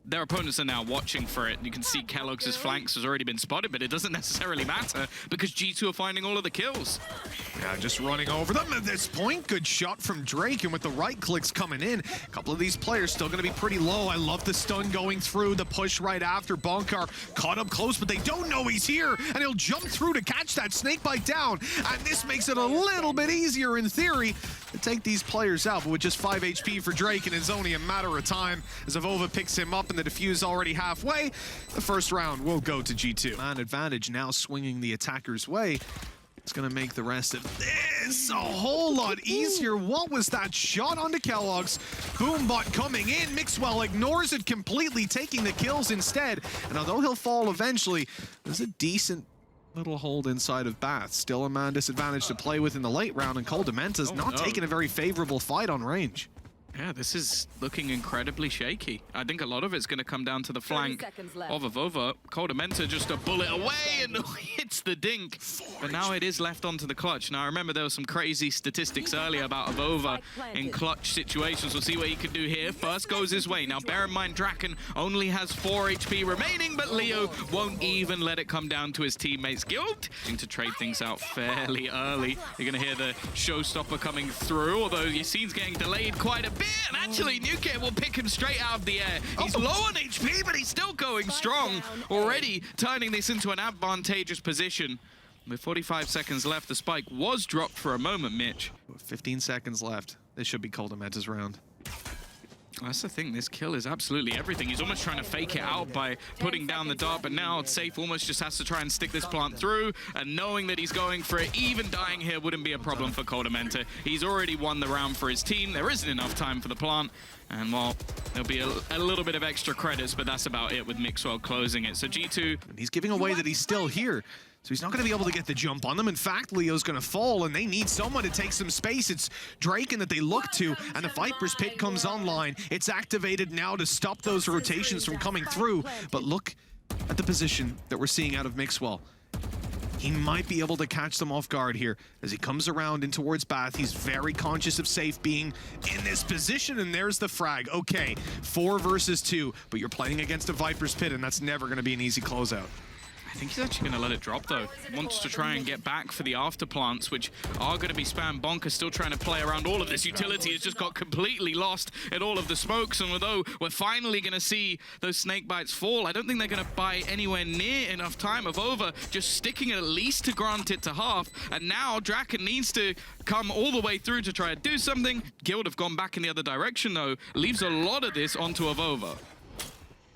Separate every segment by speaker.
Speaker 1: their opponents are now watching for it. You can see keloqz' flanks has already been spotted, but it doesn't necessarily matter because G2 are finding all of the kills.
Speaker 2: Yeah, just running over them at this point. Good shot from Drake, and with the right clicks coming in, a couple of these players still going to be pretty low. I love the stun going through, the push right after. Bonkar caught up close, but they don't know he's here, and he'll jump through to catch that snakebite down, and this makes it a little bit easier in theory to take these players out, but with just 5 HP for Drake, and it's only a matter of time as Avova picks him up and the defuse already halfway. The first round will go to G2. Man advantage now swinging the attacker's way. It's going to make the rest of this a whole lot easier. What was that shot onto keloqz? Boombot coming in. Mixwell ignores it completely, taking the kills instead. And although he'll fall eventually, there's a decent little hold inside of Bath. Still a man disadvantage to play with in the late round, and koldamenta's not taking a very favorable fight on range.
Speaker 1: Yeah, this is looking incredibly shaky. I think a lot of it's going to come down to the flank of Avova. koldamenta just a bullet away and hits the dink. But now it is left onto the clutch. Now, I remember there was some crazy statistics earlier about Avova in clutch situations. We'll see what he can do here. First goes his way. Now, bear in mind, Draken only has 4 HP remaining, but Leo won't even let it come down to his teammates. Guild to trade things out fairly early. You're going to hear the showstopper coming through, although Yassine's getting delayed quite a bit. And actually, Nuke will pick him straight out of the air. He's low on HP, but he's still going strong. Already turning this into an advantageous position. With 45 seconds left, the spike was dropped for a moment, Mitch.
Speaker 2: 15 seconds left. This should be koldamenta's round.
Speaker 1: That's the thing, this kill is absolutely everything. He's almost trying to fake it out by putting down the dart, but now Safe almost just has to try and stick this plant through, and knowing that he's going for it, even dying here wouldn't be a problem for koldamenta. He's already won the round for his team. There isn't enough time for the plant, and well, there'll be a little bit of extra credits, but that's about it with Mixwell closing it. So G2...
Speaker 2: And he's giving away that he's still here. So he's not going to be able to get the jump on them. In fact, Leo's going to fall, and they need someone to take some space. It's Draken that they look to, and the Viper's Pit comes online. It's activated now to stop those rotations from coming through. But look at the position that we're seeing out of Mixwell. He might be able to catch them off guard here. As he comes around in towards Bath, he's very conscious of Safe being in this position, and there's the frag. Okay, 4 versus 2, but you're playing against a Viper's Pit, and that's never going to be an easy closeout.
Speaker 1: I think he's actually going to let it drop, though. Wants to try and get back for the after plants, which are going to be spam. Bonker still trying to play around all of this. Utility has just got completely lost at all of the smokes, and although we're finally going to see those snake bites fall, I don't think they're going to buy anywhere near enough time. Avova just sticking at least to grant it to half, and now Draken needs to come all the way through to try to do something. Guild have gone back in the other direction, though. Leaves a lot of this onto Avova.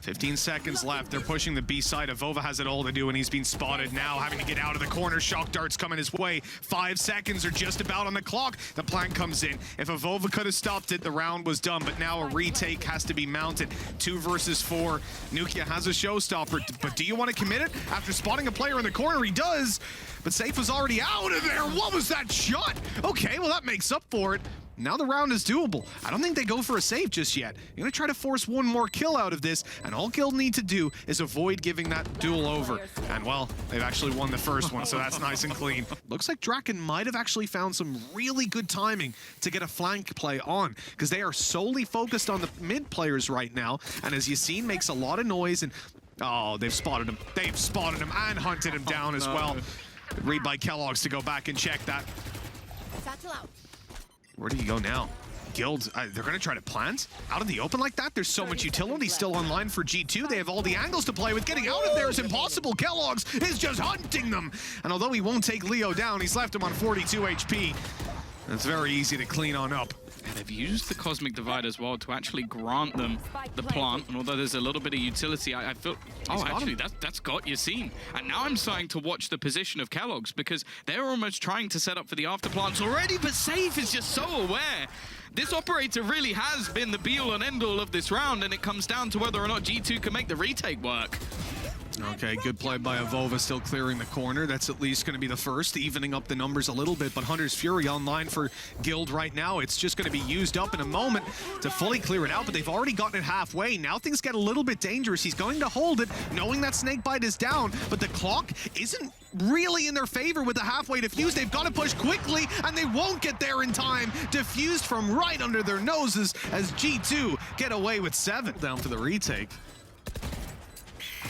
Speaker 2: 15 seconds left. They're pushing the B side. Avova has it all to do, and he's been spotted now, having to get out of the corner. Shock darts coming his way. 5 seconds are just about on the clock. The plant comes in. If Avova could have stopped it, the round was done, but now a retake has to be mounted. 2 versus 4. Nukia has a showstopper, but do you want to commit it? After spotting a player in the corner, he does, but Safe was already out of there. What was that shot? Okay, well, that makes up for it. Now the round is doable. I don't think they go for a save just yet. You're going to try to force one more kill out of this, and all Guild need to do is avoid giving that duel over. And, well, they've actually won the first one, so that's nice and clean. Looks like Draken might have actually found some really good timing to get a flank play on, because they are solely focused on the mid players right now, and as Yassine makes a lot of noise, and oh, they've spotted him. They've spotted him and hunted him down as well. Read by keloqz to go back and check that. Where do you go now? Guild, they're going to try to plant out in the open like that. There's so much utility still online for G2. They have all the angles to play with. Getting out of there is impossible. keloqz is just hunting them. And although he won't take Leo down, he's left him on 42 HP. It's very easy to clean on up.
Speaker 1: And they've used the Cosmic Divide as well to actually grant them the plant. And although there's a little bit of utility, I feel... Oh, actually, that's got Yassine. And now I'm starting to watch the position of keloqz, because they're almost trying to set up for the after plants already, but Safe is just so aware. This operator really has been the be-all and end-all of this round, and it comes down to whether or not G2 can make the retake work.
Speaker 2: Okay, good play by Avova, still clearing the corner. That's at least going to be the first, evening up the numbers a little bit. But Hunter's Fury online for Guild right now. It's just going to be used up in a moment to fully clear it out, but they've already gotten it halfway. Now things get a little bit dangerous. He's going to hold it, knowing that Snakebite is down, but the clock isn't really in their favor with the halfway defuse. They've got to push quickly, and they won't get there in time. Diffused from right under their noses as G2 get away with 7. Down for the retake.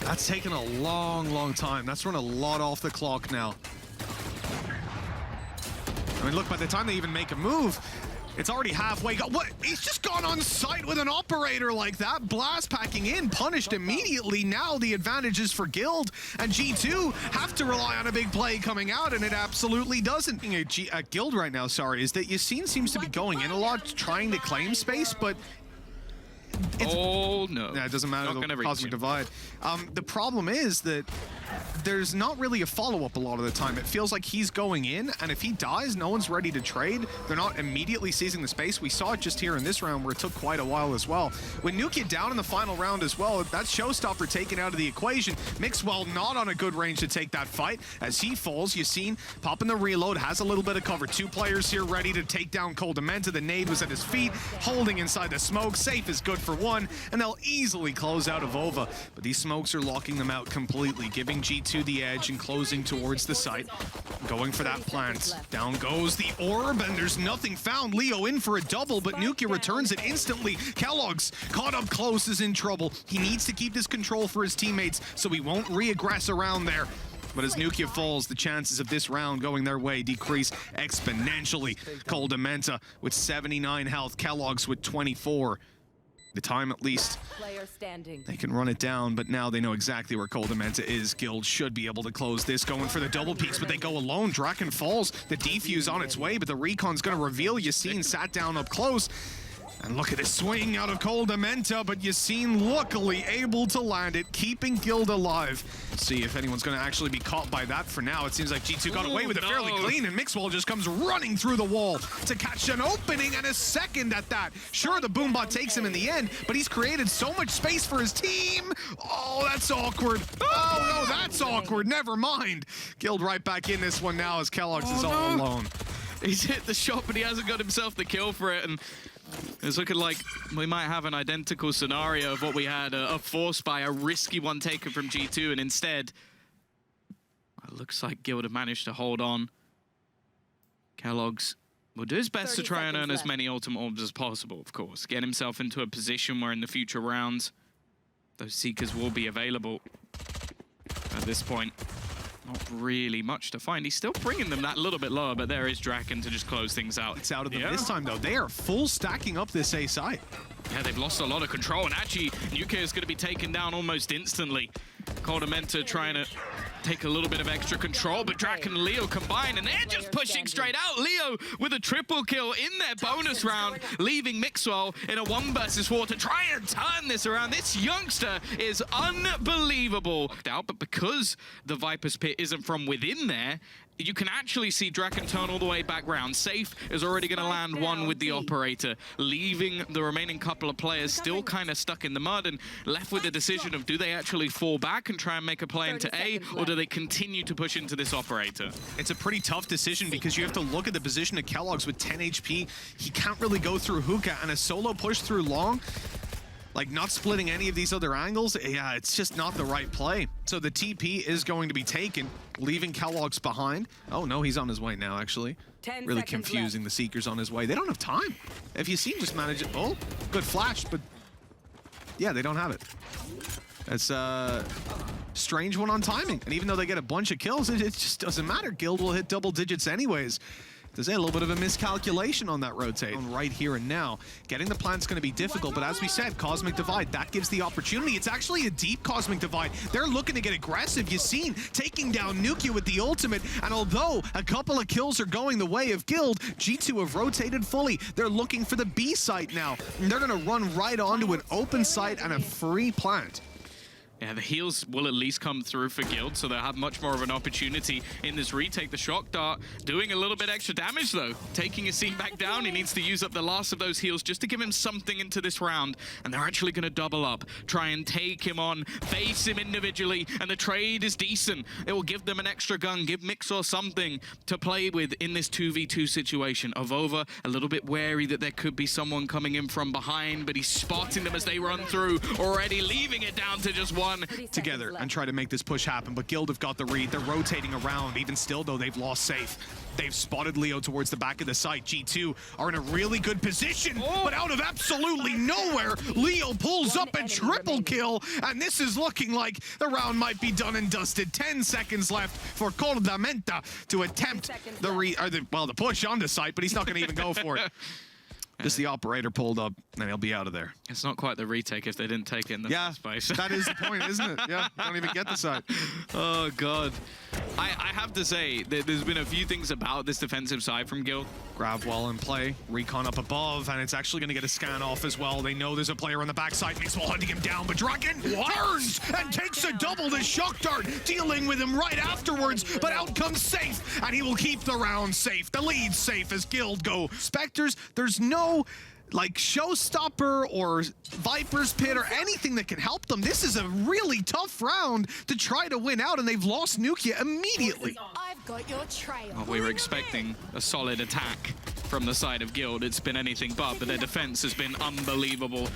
Speaker 2: That's taken a long time. That's run a lot off the clock now. I mean, look, by the time they even make a move, it's already halfway. What? He's just gone on site with an operator like that. Blast packing in, punished immediately. Now the advantage is for Guild, and G2 have to rely on a big play coming out, and it absolutely doesn't. At Guild right now, sorry, is that Yassine seems to be going in a lot, trying to claim space, but
Speaker 1: oh no.
Speaker 2: Yeah, it doesn't matter, the Cosmic Divide. The problem is that there's not really a follow-up a lot of the time. It feels like he's going in, and if he dies, no one's ready to trade. They're not immediately seizing the space. We saw it just here in this round where it took quite a while as well. With Nukia down in the final round as well, that's Showstopper taken out of the equation. Mixwell not on a good range to take that fight. As he falls, Yassine popping the reload, has a little bit of cover. Two players here ready to take down Koldamenta. The nade was at his feet, holding inside the smoke. Safe is good for one, and they'll easily close out of Ova. But these smokes are locking them out completely, giving G2 the edge and closing towards the site. Going for that plant. Down goes the orb, and there's nothing found. Leo in for a double, but Nukia returns it instantly. Kellogg's caught up close, is in trouble. He needs to keep this control for his teammates so he won't re-aggress around there. But as Nukia falls, the chances of this round going their way decrease exponentially. Koldamenta with 79 health, Kellogg's with 24. The time, at least, they can run it down, but now they know exactly where Koldamenta is. Guild should be able to close this, going for the double peaks, but they go alone. Draken falls, the defuse on its way, but the recon's gonna reveal Yassine sat down up close. And look at this swing out of Koldamenta, but Yassine luckily able to land it, keeping Guild alive. See if anyone's going to actually be caught by that. For now, it seems like G2 got away with it fairly clean, and Mixwell just comes running through the wall to catch an opening and a second at that. Sure, the Boombot takes him in the end, but he's created so much space for his team. Oh, that's awkward. Oh, no, that's awkward. Never mind. Guild right back in this one now as Kellogg's is all alone.
Speaker 1: He's hit the shot, but he hasn't got himself the kill for it, and it's looking like we might have an identical scenario of what we had, a force by a risky one taken from G2, and instead, it looks like Guild have managed to hold on. Kellogg's will do his best to try and earn as many ultimate orbs as possible, of course. Get himself into a position where in the future rounds, those Seekers will be available. At this point, not really much to find. He's still bringing them that little bit lower, but there is Draken to just close things out.
Speaker 2: It's out of them this time, though. They are full stacking up this A site.
Speaker 1: Yeah, they've lost a lot of control, and actually, Nukia is going to be taken down almost instantly. Koldamenta trying to take a little bit of extra control, but Draken and Leo combine, and they're just pushing straight out. Leo with a triple kill in their bonus round, leaving Mixwell in a 1 versus 4 to try and turn this around. This youngster is unbelievable. But because the Viper's Pit isn't from within there, you can actually see Draken turn all the way back round. Safe is already going to land one with the operator, leaving the remaining couple of players still kind of stuck in the mud and left with the decision of, do they actually fall back and try and make a play into A, or do they continue to push into this operator?
Speaker 2: It's a pretty tough decision because you have to look at the position of Kellogg's with 10 HP. He can't really go through hookah, and a solo push through long, like not splitting any of these other angles, yeah, it's just not the right play. So the TP is going to be taken, leaving Kellogg's behind. Oh no, he's on his way now, actually. Really confusing the Seekers on his way. They don't have time. If you see just manage it, oh, good flash, but yeah, they don't have it. It's a strange one on timing. And even though they get a bunch of kills, it just doesn't matter. Guild will hit double digits anyways. There's a little bit of a miscalculation on that rotate. Right here and now. Getting the plant's going to be difficult, but as we said, Cosmic Divide, that gives the opportunity. It's actually a deep Cosmic Divide. They're looking to get aggressive. Yassine taking down Nukia with the ultimate, and although a couple of kills are going the way of Guild, G2 have rotated fully. They're looking for the B site now, and they're going to run right onto an open site and a free plant.
Speaker 1: Yeah, the heals will at least come through for Guild, so they'll have much more of an opportunity in this retake. The shock dart doing a little bit extra damage, though. Taking his scene back down, he needs to use up the last of those heals just to give him something into this round. And they're actually going to double up, try and take him on, face him individually, and the trade is decent. It will give them an extra gun, give Mixor something to play with in this 2v2 situation. Avova a little bit wary that there could be someone coming in from behind, but he's spotting them as they run through, already leaving it down to just one. one.
Speaker 2: Together and try to make this push happen, but Guild have got the read. They're rotating around. Even still, though, they've lost safe. They've spotted Leo towards the back of the site. G2 are in a really good position, but out of absolutely nowhere, Leo pulls up a triple kill, and this is looking like the round might be done and dusted. 10 seconds left for Cordamenta to attempt the push on the site, but he's not going to even go for it. Just the operator pulled up, and he'll be out of there.
Speaker 1: It's not quite the retake if they didn't take it in the first place.
Speaker 2: That is the point, isn't it? Yeah, you don't even get the side.
Speaker 1: Oh, God. I have to say, there's been a few things about this defensive side from Guild.
Speaker 2: Grav wall in play, recon up above, and it's actually going to get a scan off as well. They know there's a player on the backside. Mixwell hunting him down, but Dragon turns and takes a double to shock dart, dealing with him right afterwards, but out comes Safe, and he will keep the round safe. The lead safe as Guild go. Spectres, there's no like showstopper or Viper's Pit or anything that can help them. This is a really tough round to try to win out, and they've lost Nukia immediately.
Speaker 3: I've got your trail.
Speaker 1: Well, we were expecting a solid attack from the side of Guild. It's been anything but their defense has been unbelievable.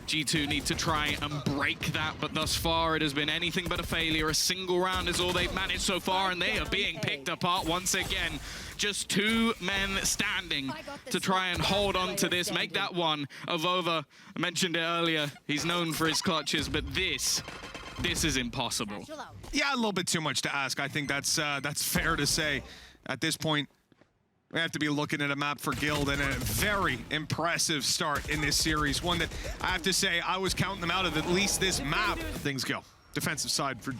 Speaker 1: G2 need to try and break that, but thus far it has been anything but a failure. A single round is all they've managed so far, and they are being picked apart once again. Just 2 men standing to try and hold on to this, make that one. Avova, I mentioned it earlier, he's known for his clutches, but this is impossible.
Speaker 2: Yeah, a little bit too much to ask. I think that's fair to say. At this point, we have to be looking at a map for Guild and a very impressive start in this series. One that I have to say, I was counting them out of at least this map. Things go. Defensive side for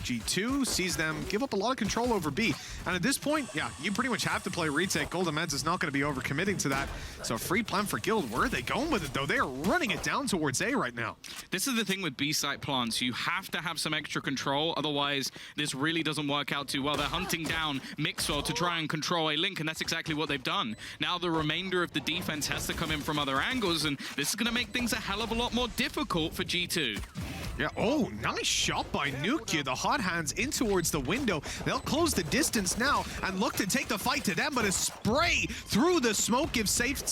Speaker 2: G2 sees them give up a lot of control over B. And at this point, yeah, you pretty much have to play retake. Golden Meds is not going to be overcommitting to that. So free plan for Guild. Where are they going with it, though? They are running it down towards A right now.
Speaker 1: This is the thing with B-site plants. You have to have some extra control. Otherwise, this really doesn't work out too well. They're hunting down mixwell to try and control A link, and that's exactly what they've done. Now the remainder of the defense has to come in from other angles, and this is going to make things a hell of a lot more difficult for G2.
Speaker 2: Yeah, oh, nice shot by Nukia. The hot hands in towards the window. They'll close the distance now and look to take the fight to them, but a spray through the smoke gives Safe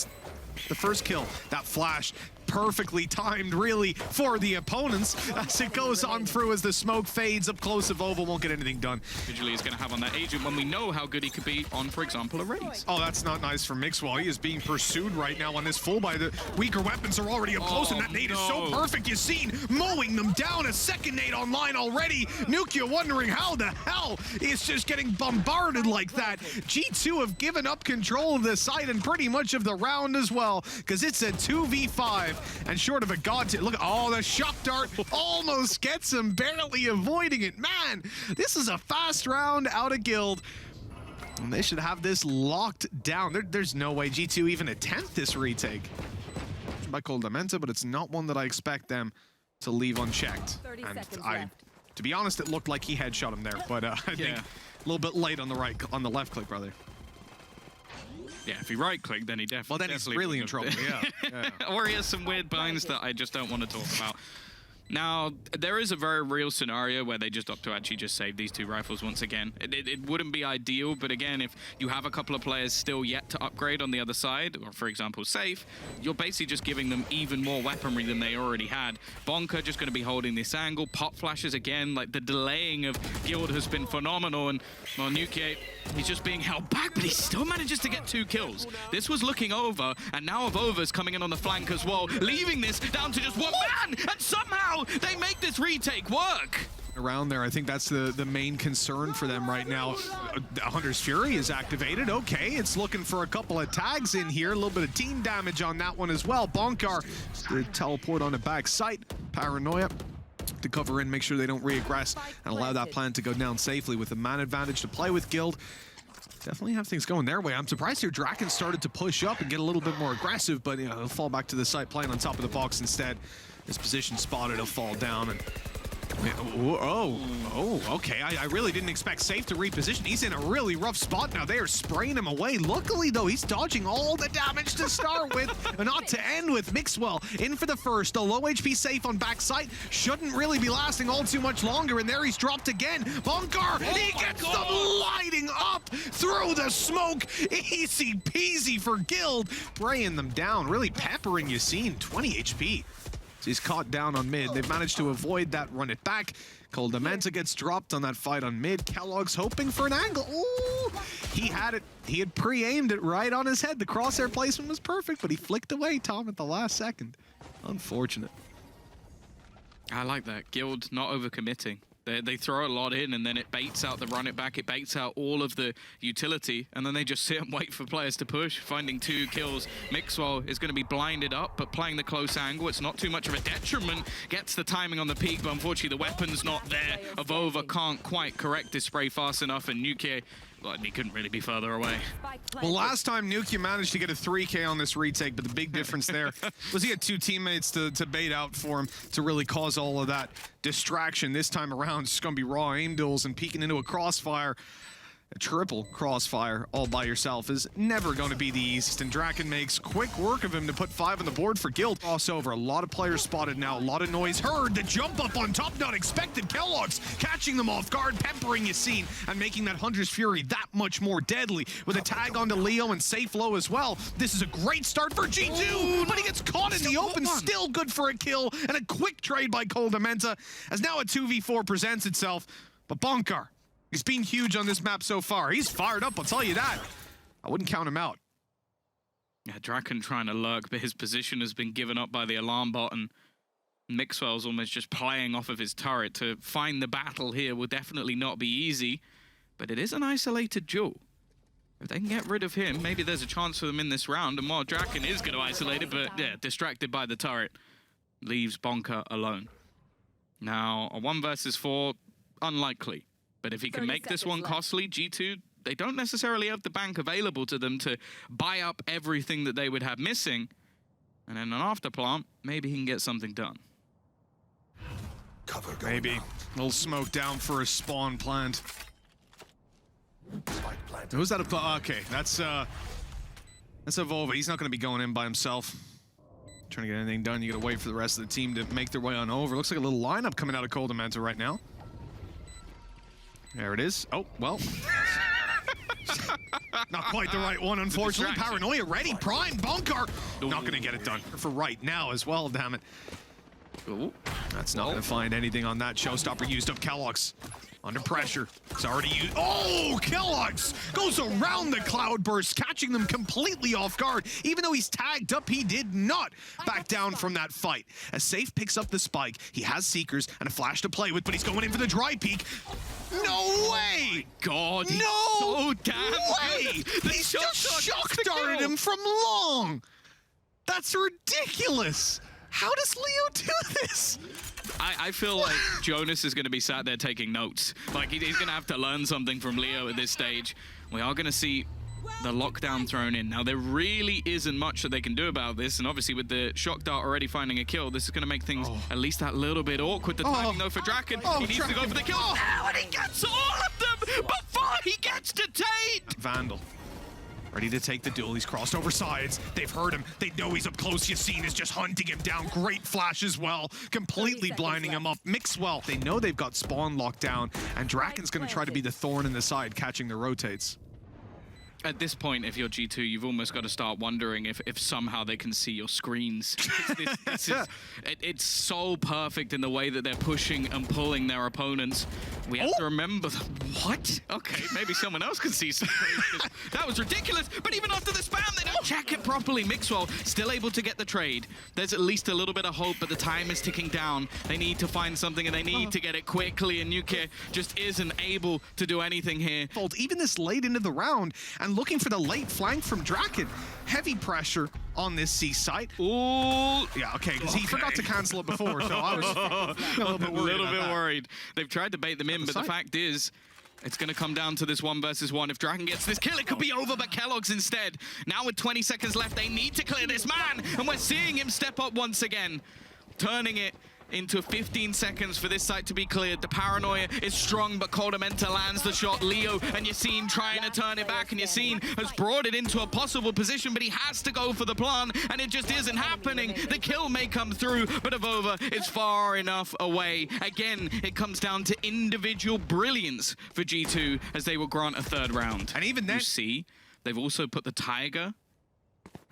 Speaker 2: the first kill. That flash perfectly timed, really, for the opponents as it goes on through as the smoke fades up close. Avova won't get anything done.
Speaker 1: Visually is going to have on that agent when we know how good he could be on, for example, a race.
Speaker 2: Oh, that's not nice for Mixwell. He is being pursued right now on this full by the weaker weapons are already up close, and that nade is so perfect. You've seen mowing them down. A second nade online already. Nukia wondering how the hell is just getting bombarded like that. G2 have given up control of the site and pretty much of the round as well, because it's a 2v5. And short of a god to look, oh, the shock dart almost gets him, barely avoiding it. Man, this is a fast round out of Guild. And they should have this locked down. There's no way G2 even attempt this retake. By Cordamenta, but it's not one that I expect them to leave unchecked. And to be honest, it looked like he headshot him there, but I think a little bit late on the left click, brother.
Speaker 1: Yeah, if he right-click, then he definitely...
Speaker 2: Well, then he's really in trouble, yeah.
Speaker 1: Or he has some weird binds that I just don't want to talk about. Now, there is a very real scenario where they just opt to actually just save these 2 rifles once again. It wouldn't be ideal, but again, if you have a couple of players still yet to upgrade on the other side, or for example, Safe, you're basically just giving them even more weaponry than they already had. Bonker just going to be holding this angle. Pop flashes again, like the delaying of Guild has been phenomenal, and well, Nukia, he's just being held back, but he still manages to get 2 kills. This was looking over, and now Avova's coming in on the flank as well, leaving this down to just 1 man, and somehow they make this retake work.
Speaker 2: Around there, I think that's the main concern for them right now. Hunter's Fury is activated. Okay, it's looking for a couple of tags in here. A little bit of team damage on that one as well. Bonkar, the teleport on the back site. Paranoia to cover in, make sure they don't reaggress and allow that plan to go down safely with the man advantage to play with Guild. Definitely have things going their way. I'm surprised here Draken started to push up and get a little bit more aggressive, but you know, he'll fall back to the site, playing on top of the box instead. His position spotted, he'll fall down, and okay. I really didn't expect Safe to reposition. He's in a really rough spot now. They are spraying him away. Luckily, though, he's dodging all the damage to start with, and not to end with. Mixwell in for the first. A low HP Safe on backside. Shouldn't really be lasting all too much longer, and there he's dropped again. Bonkar, he gets them lighting up through the smoke. Easy peasy for Guild. Spraying them down, really peppering Yassine. 20 HP. So he's caught down on mid. They've managed to avoid that, run it back. koldamenta gets dropped on that fight on mid. keloqz hoping for an angle. Ooh, he had it. He had pre-aimed it right on his head. The crosshair placement was perfect, but he flicked away Tom at the last second. Unfortunate.
Speaker 1: I like that. Guild not overcommitting. They throw a lot in, and then it baits out the run it back. It baits out all of the utility, and then they just sit and wait for players to push. Finding 2 kills. mixwell is going to be blinded up, but playing the close angle, it's not too much of a detriment. Gets the timing on the peak, but unfortunately the weapon's not there. Avova can't quite correct this spray fast enough, and Nuke, well, he couldn't really be further away.
Speaker 2: Well, last time Nuke managed to get a 3K on this retake, but the big difference there was he had 2 teammates to bait out for him to really cause all of that distraction. This time around, it's going to be raw aim duels and peeking into a crossfire. A triple crossfire all by yourself is never going to be the easiest, and Draken makes quick work of him to put 5 on the board for Guild. Crossover, a lot of players spotted now, a lot of noise heard. The jump up on top, not expected. keloqz catching them off guard, peppering Yassine, and making that Hunter's Fury that much more deadly. With a tag onto Leo and safe low as well. This is a great start for G2, but he gets caught in the open. Still good for a kill, and a quick trade by koldamenta, as now a 2v4 presents itself. But Bonkar, he's been huge on this map so far. He's fired up, I'll tell you that. I wouldn't count him out.
Speaker 1: Yeah, Draken trying to lurk, but his position has been given up by the alarm bot, and mixwell's almost just playing off of his turret. To find the battle here will definitely not be easy, but it is an isolated duel. If they can get rid of him, maybe there's a chance for them in this round, and while Draken is going to isolate it, but yeah, distracted by the turret, leaves Bonkar alone. Now, a 1 versus 4, unlikely. But if he can make this one costly, G2, they don't necessarily have the bank available to them to buy up everything that they would have missing. And then an afterplant, maybe he can get something done.
Speaker 2: Maybe. A little smoke down for a spawn plant. Who's that? Okay, that's Avova. He's not going to be going in by himself. Trying to get anything done, you got to wait for the rest of the team to make their way on over. Looks like a little lineup coming out of koldamenta right now. There it is. Oh, well. Not quite the right one, unfortunately. Paranoia ready, prime, Bonkar. Not going to get it done for right now as well, damn it.
Speaker 1: Ooh.
Speaker 2: That's not going to find anything on that. Showstopper used up keloqz. Under pressure. It's already used. Oh, keloqz goes around the cloudburst, catching them completely off guard. Even though he's tagged up, he did not back down from that fight. As Safe picks up the spike, he has Seekers and a flash to play with, but he's going in for the dry peek. No way!
Speaker 1: Oh God, he's
Speaker 2: no
Speaker 1: so damn
Speaker 2: way! He's just shock darted him from long. That's ridiculous. How does Leo do this?
Speaker 1: I feel like Jonas is going to be sat there taking notes. Like, he's going to have to learn something from Leo at this stage. We are going to see the lockdown thrown in. Now, there really isn't much that they can do about this, and obviously with the shock dart already finding a kill, this is going to make things at least that little bit awkward. The timing, though, for Draken. He needs to go for the kill. Now, and he gets all of them before he gets detained!
Speaker 2: Vandal. Ready to take the duel. He's crossed over sides. They've heard him. They know he's up close. Yassine is just hunting him down. Great flash as well. Completely blinding him up. Mixwell. They know they've got spawn locked down, and Draken's going to try to be the thorn in the side, catching the rotates.
Speaker 1: At this point, if you're G2, you've almost got to start wondering if somehow they can see your screens. It's so perfect in the way that they're pushing and pulling their opponents. We have to remember what? Okay, maybe someone else can see some screens. That was ridiculous. But even after the spam, they don't check it properly. mixwell still able to get the trade. There's at least a little bit of hope, but the time is ticking down. They need to find something, and they need to get it quickly, and Nuke just isn't able to do anything here.
Speaker 2: Even this late into the round, and looking for the late flank from Draken. Heavy pressure on this C site.
Speaker 1: Ooh.
Speaker 2: Yeah, okay, because he forgot to cancel it before, so I was a little bit worried.
Speaker 1: They've tried to bait them in, but the fact is, it's going to come down to this 1 versus 1. If Draken gets this kill, it could be over, but keloqz instead. Now with 20 seconds left, they need to clear this man, and we're seeing him step up once again, turning it into 15 seconds for this site to be cleared. The paranoia is strong, but koldamenta lands the shot. Leo and Yassine trying to turn it back, and Yassine has brought it into a possible position, but he has to go for the plan, and it just isn't happening. The kill may come through, but Avova is far enough away. Again, it comes down to individual brilliance for G2 as they will grant a 3rd round.
Speaker 2: And even then,
Speaker 1: you see, they've also put the Tiger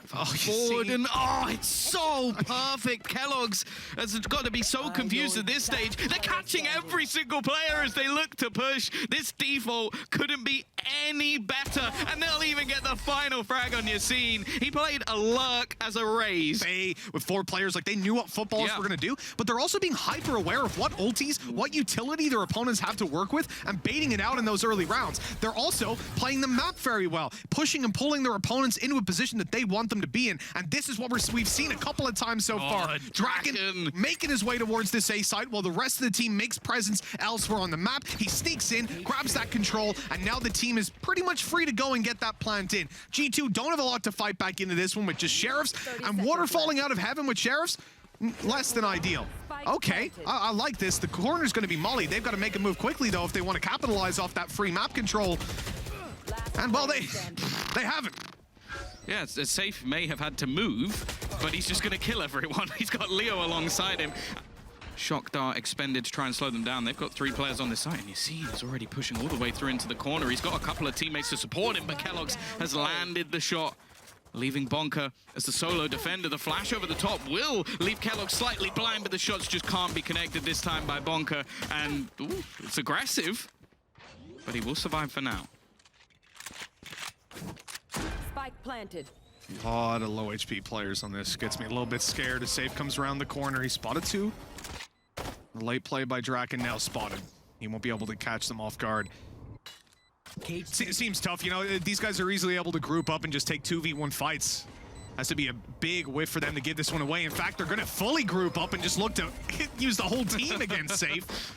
Speaker 1: Forward and it's so perfect. Kellogg's has got to be so confused at this stage. They're catching every single player as they look to push. This default couldn't be any better, and they'll even get the final frag on Yassine. He played a lurk as a raise.
Speaker 2: They, with 4 players, like they knew what footballers were going to do, but they're also being hyper aware of what ultis, what utility their opponents have to work with, and baiting it out in those early rounds. They're also playing the map very well, pushing and pulling their opponents into a position that they want them to be in, and this is what we've seen a couple of times so far. Draken making his way towards this A site while the rest of the team makes presence elsewhere on the map. He sneaks in, grabs that control, and now the team is pretty much free to go and get that plant in. G2 don't have a lot to fight back into this one with just sheriffs, and water falling out of heaven with sheriffs, less than ideal. Okay, I like this. The corner's going to be Molly. They've got to make a move quickly, though, if they want to capitalize off that free map control. And, well, they haven't.
Speaker 1: Yeah, Safe may have had to move, but he's just going to kill everyone. He's got Leo alongside him. Shock dart expended to try and slow them down. They've got 3 players on this side, and Yassine is already pushing all the way through into the corner. He's got a couple of teammates to support him, but Kellogg's has landed the shot, leaving Bonker as the solo defender. The flash over the top will leave Kellogg slightly blind, but the shots just can't be connected this time by Bonker. And it's aggressive, but he will survive for now.
Speaker 3: Spike planted.
Speaker 2: A lot of low HP players on this. Gets me a little bit scared as Safe comes around the corner. He spotted 2. Late play by Draken, now spotted. He won't be able to catch them off guard. Seems tough, you know, these guys are easily able to group up and just take 2v1 fights. Has to be a big whiff for them to give this one away. In fact, they're gonna fully group up and just look to use the whole team against Safe.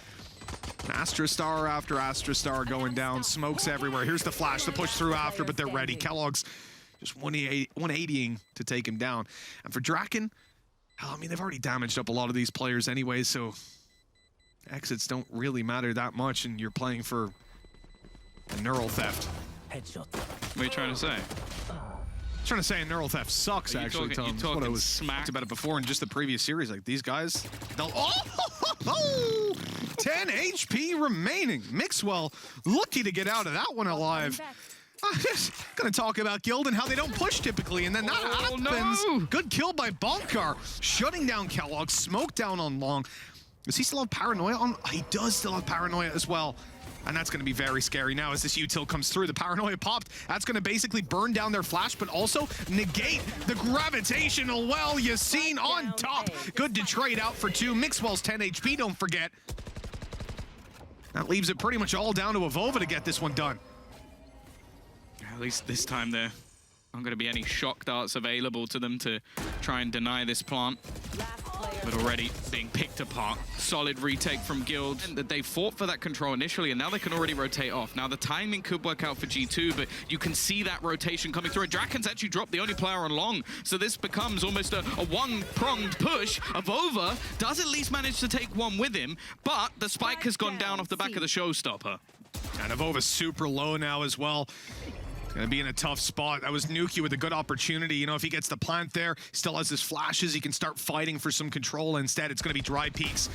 Speaker 2: Astra Star after Astra Star going down, smokes everywhere. Here's the flash, the push through after, but they're ready. Kellogg's just 180ing to take him down. And for Draken, I mean, they've already damaged up a lot of these players anyway, so exits don't really matter that much, and you're playing for a neural theft.
Speaker 4: Headshot.
Speaker 1: What are you trying to say?
Speaker 2: I'm trying to say a neural theft sucks, actually, Tom. That's what I was smacked about it before in just the previous series. Like, these guys, they'll... 10 HP remaining. Mixwell lucky to get out of that one alive. I'm just gonna talk about Guild and how they don't push typically, and then that happens.
Speaker 1: No.
Speaker 2: Good kill by Bonkar, shutting down Kellogg, smoke down on Long. Does he still have Paranoia on? He does still have Paranoia as well. And that's going to be very scary now as this util comes through. The Paranoia popped. That's going to basically burn down their flash, but also negate the gravitational well. Yassine on top. Good to trade out for 2. Mixwell's 10 HP, don't forget. That leaves it pretty much all down to Avova to get this one done.
Speaker 1: At least this time there aren't going to be any shock darts available to them to try and deny this plant. But already being picked apart. Solid retake from Guild. And that they fought for that control initially, and now they can already rotate off. Now the timing could work out for G2, but you can see that rotation coming through. And Draken's actually dropped the only player on Long, so this becomes almost a one-pronged push. Avova does at least manage to take one with him, but the spike has gone down off the back of the showstopper.
Speaker 2: And Avova's super low now as well. Gonna be in a tough spot. That was Nuki with a good opportunity. You know, if he gets the plant there, still has his flashes, he can start fighting for some control. Instead, it's gonna be dry peaks.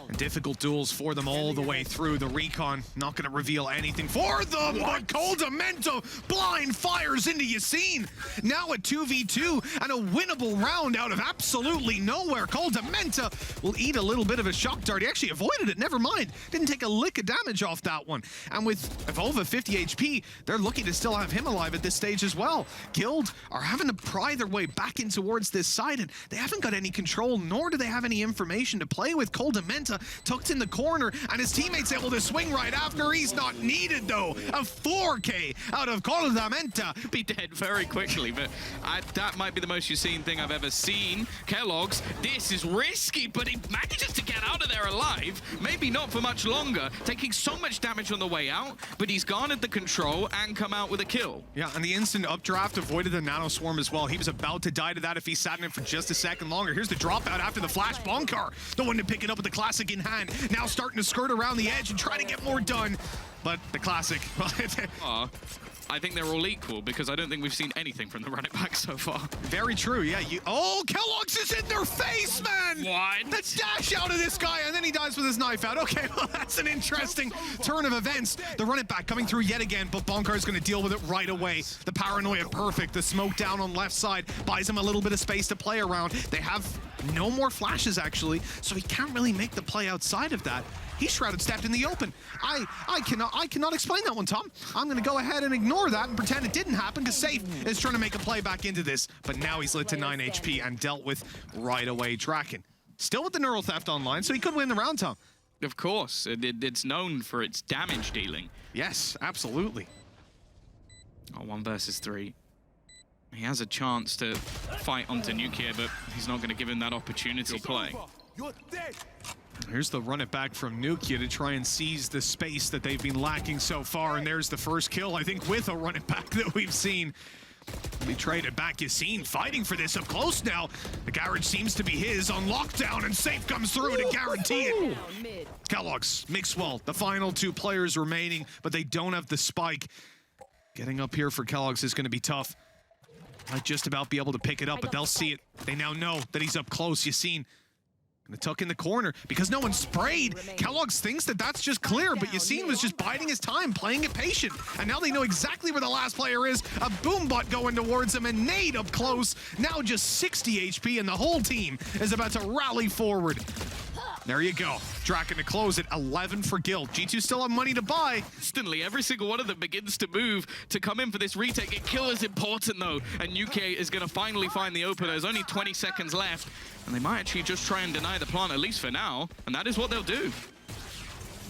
Speaker 2: And difficult duels for them all the way through. The recon not gonna reveal anything for them, but Coldamento blind fires into Yassine. Now a 2v2 and a winnable round out of absolutely nowhere. Coldamento will eat a little bit of a shock dart. He actually avoided it, never mind. Didn't take a lick of damage off that one. And with Avova 50 HP, they're lucky to still have him alive at this stage as well. Guild are having to pry their way back in towards this side, and they haven't got any control, nor do they have any information to play with. Coldamento tucked in the corner, and his teammate's able to swing right after. He's not needed, though. A 4K out of Coldamento.
Speaker 1: Be dead very quickly, but that might be the most Yassine thing I've ever seen. Kellogg's, this is risky, but he manages to get out of there alive. Maybe not for much longer, taking so much damage on the way out, but he's garnered the control and come out with a kill.
Speaker 2: Yeah, and the instant updraft avoided the nano swarm as well. He was about to die to that if he sat in it for just a second longer. Here's the dropout after the flash. Bonkar, the one to pick it up with the classic in hand. Now starting to skirt around the edge and try to get more done. But the classic,
Speaker 1: I think they're all equal because I don't think we've seen anything from the running back so far.
Speaker 2: Very true, yeah. Oh, Kellogg's is in their face, man!
Speaker 1: What?
Speaker 2: The dash out of this guy, and then he dies with his knife out. Okay, well, that's an interesting turn of events. The running back coming through yet again, but Bonkar is going to deal with it right away. The paranoia, perfect. The smoke down on left side buys him a little bit of space to play around. They have no more flashes, actually, so he can't really make the play outside of that. He's shrouded stepped in the open. I cannot explain that one, Tom. I'm gonna go ahead and ignore that and pretend it didn't happen because Safe is trying to make a play back into this. But now he's lit to 9 HP and dealt with right away. Draken still with the neural theft online, so he could win the round, Tom.
Speaker 1: Of course, it's known for its damage dealing.
Speaker 2: Yes, absolutely.
Speaker 1: Oh, 1 versus 3. He has a chance to fight onto Nukia, but he's not going to give him that opportunity to play.
Speaker 2: Here's the run it back from Nukia to try and seize the space that they've been lacking so far, and there's the first kill, I think, with a run it back that we've seen. We traded back Yassine fighting for this up close now. The garage seems to be his on lockdown, and Safe comes through to guarantee it. Kellogg's, Mixwell, the final 2 players remaining, but they don't have the spike. Getting up here for Kellogg's is going to be tough. Might just about be able to pick it up, but they'll see it. They now know that he's up close. Yassine gonna tuck in the corner because no one sprayed. Kellogg's thinks that that's just clear, but Yassine was just biding his time, playing it patient. And now they know exactly where the last player is. A boombot going towards him and nade up close. Now just 60 HP and the whole team is about to rally forward. There you go. Draken to close it. 11 for Guild. G2 still have money to buy.
Speaker 1: Instantly, every single one of them begins to move to come in for this retake. A kill is important, though, and UK is going to finally find the opener. There's only 20 seconds left, and they might actually just try and deny the plant, at least for now, and that is what they'll do.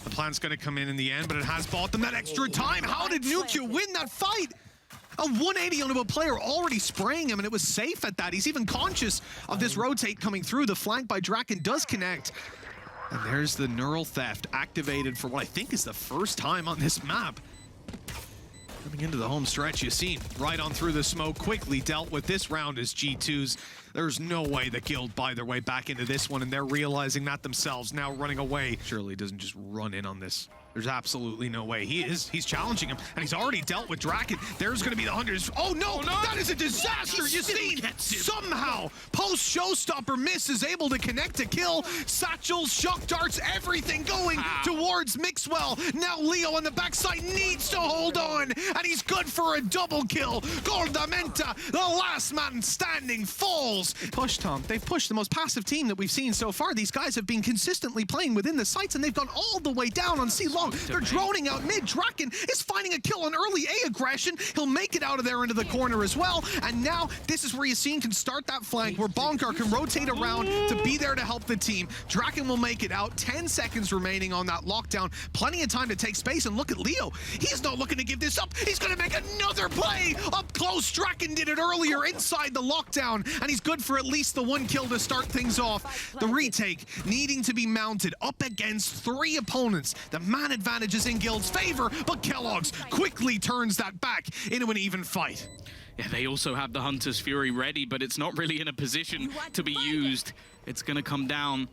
Speaker 2: The plant's going to come in the end, but it has bought them that extra time. How did Nukia win that fight? A 180 onto a player already spraying him, and it was Safe at that. He's even conscious of this rotate coming through. The flank by Draken does connect. And there's the neural theft activated for what I think is the first time on this map. Coming into the home stretch, Yassine right on through the smoke, quickly dealt with this round as G2's. There's no way the Guild buy their way back into this one, and they're realizing that themselves, now running away. Surely doesn't just run in on this. There's absolutely no way. He's challenging him, and he's already dealt with Draken. There's going to be the hundreds. Oh no, that is a disaster. Yassine somehow, post-showstopper miss, is able to connect a kill. Satchels, shock darts, everything going towards Mixwell. Now Leo on the backside needs to hold on, and he's good for a double kill. Gordamenta, the last man standing, falls. Push, Tom. They've pushed the most passive team that we've seen so far. These guys have been consistently playing within the sites, and they've gone all the way down on C-Long. They're droning out mid. Draken is finding a kill on early A aggression. He'll make it out of there into the corner as well. And now this is where Yassine can start that flank, where Bonkar can rotate around to be there to help the team. Draken will make it out. 10 seconds remaining on that lockdown. Plenty of time to take space. And look at Leo. He's not looking to give this up. He's going to make another play up close. Draken did it earlier inside the lockdown, and he's good for at least the 1 kill to start things off. The retake needing to be mounted up against 3 opponents. The man advantage is in Guild's favor, but Kellogg's quickly turns that back into an even fight.
Speaker 1: Yeah, they also have the Hunter's Fury ready, but it's not really in a position to be used. It's going to come down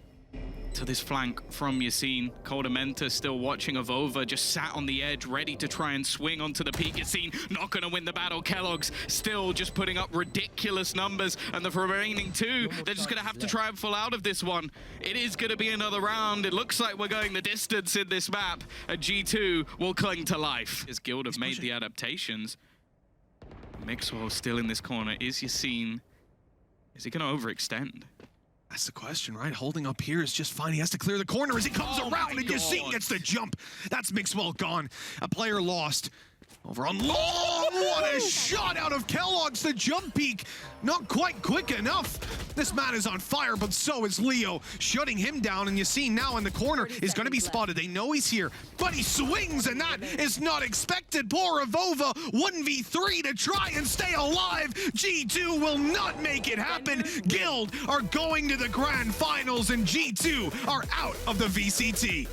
Speaker 1: to this flank from Yassine. Koldamenta still watching Avova, just sat on the edge, ready to try and swing onto the peak. Yassine not going to win the battle. Kellogg's still just putting up ridiculous numbers, and the remaining 2, they're just going to have to try and pull out of this one. It is going to be another round. It looks like we're going the distance in this map, and G2 will cling to life. As Guild have made the adaptations. Mixwell still in this corner. Is Yassine, is he going to overextend?
Speaker 2: That's the question, right? Holding up here is just fine. He has to clear the corner as he comes around, and Yassine gets the jump. That's Mixwell gone. A player lost. Over on long. What a shot out of Kellogg's. The jump peak not quite quick enough. This man is on fire, but so is Leo. Shutting him down, and Yassine now in the corner is going to be spotted. They know he's here, but he swings, and that is not expected. Poor Avova, 1v3 to try and stay alive. G2 will not make it happen. Guild are going to the grand finals, and G2 are out of the VCT.